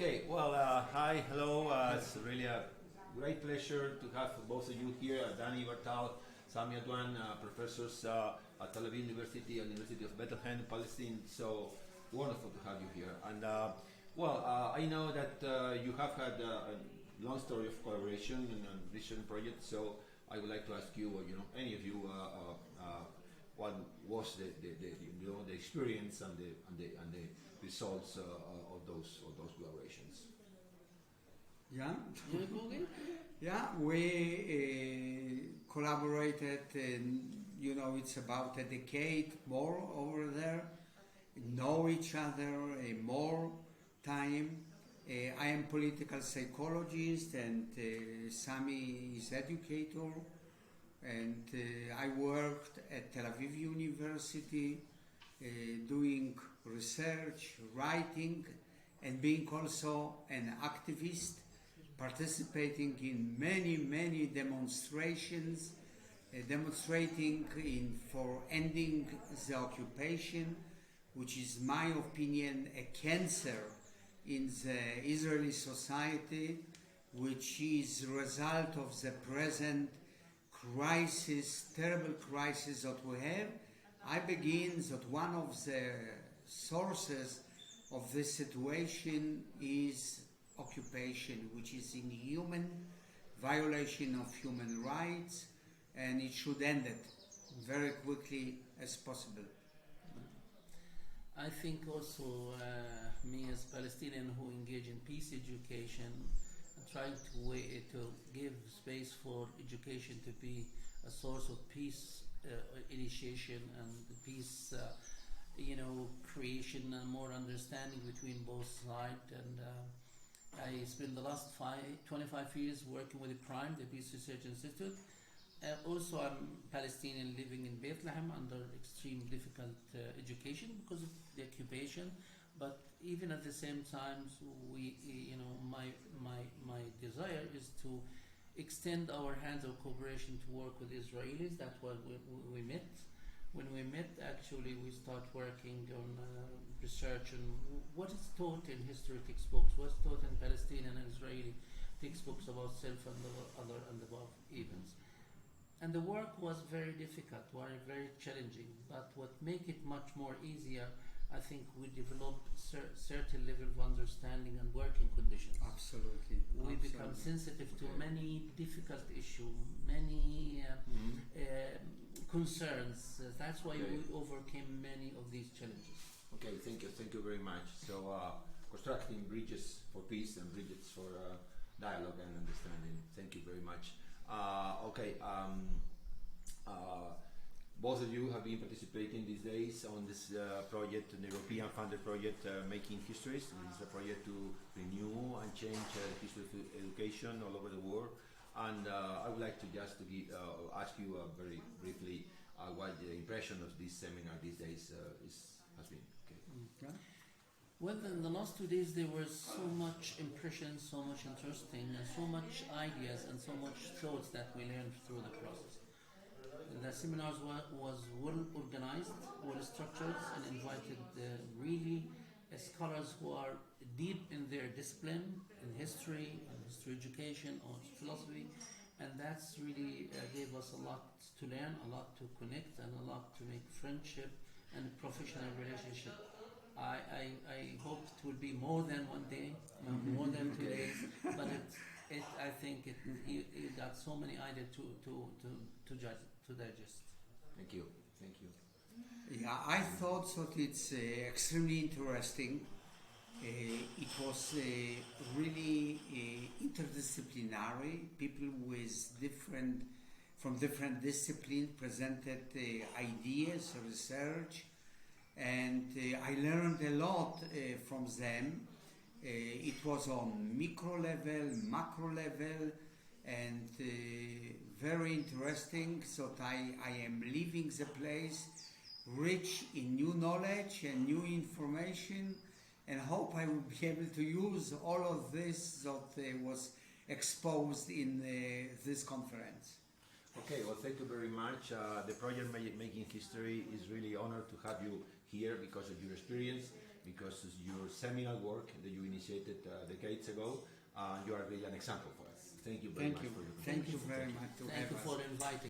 Okay, well, hi, hello. It's really a great pleasure to have both of you here, Danny Bartal, Sami Adwan, professors at Tel Aviv University and University of Bethlehem, Palestine. So wonderful to have you here. And I know that you have had a long story of collaboration and vision projects. So I would like to ask you, any of you, what was the experience and the results of those collaborations. Yeah, yeah. We collaborated. It's about a decade more over there. Know each other more time. I am political psychologist, and Sami is educator. And I worked at Tel Aviv University doing research, writing, and being also an activist, participating in many demonstrations, demonstrating for ending the occupation, which is, my opinion, a cancer in the Israeli society, which is a result of the present crisis, terrible crisis that we have. I begin that one of the sources of this situation is occupation, which is inhuman, violation of human rights, and it should end it very quickly as possible. I think also me as Palestinian who engage in peace education, trying to give space for education to be a source of peace initiation and peace, creation and more understanding between both sides. And I spent the last 25 years working with the PRIME, the Peace Research Institute. Also, I'm Palestinian living in Bethlehem under extreme difficult education because of the occupation. But even at the same time, my desire is to extend our hands of cooperation to work with Israelis. That's why we met. When we met, actually, we start working on research on what is taught in history textbooks, what's taught in Palestinian and Israeli textbooks about self and the other and above events. And the work was very difficult, very challenging. But what make it much more easier, I think we developed certain level of understanding and working conditions. Absolutely. We become sensitive to many difficult issues, many concerns. That's why we overcame many of these challenges. Okay, thank you very much. So constructing bridges for peace and bridges for dialogue and understanding. Thank you very much. Both of you have been participating these days on this project, an European funded project, Making Histories. This is a project to renew and change history of education all over the world. And I would like to just ask you very briefly what the impression of this seminar these days has been. Okay. Well, in the last 2 days there was so much impression, so much interesting, and so much ideas and so much thoughts that we learned through the process. The seminars was well organized, well structured, and invited really scholars who are deep in their discipline, in history education, or philosophy, and that's really gave us a lot to learn, a lot to connect, and a lot to make friendship and professional relationship. I hope it will be more than 1 day, more than 2 days, but I think it got so many ideas to digest. Thank you. Yeah, I thought that it's extremely interesting. It was really interdisciplinary. People from different disciplines presented ideas, research, and I learned a lot from them. It was on micro level, macro level, and very interesting. So I am leaving the place rich in new knowledge and new information, and hope I will be able to use all of this that was exposed in this conference. Okay, well, thank you very much. The project Making History is really honored to have you here because of your experience, because it's your seminal work that you initiated decades ago. You are really an example for us. Thank you very much for your Thank you very much to Thank have you us. for inviting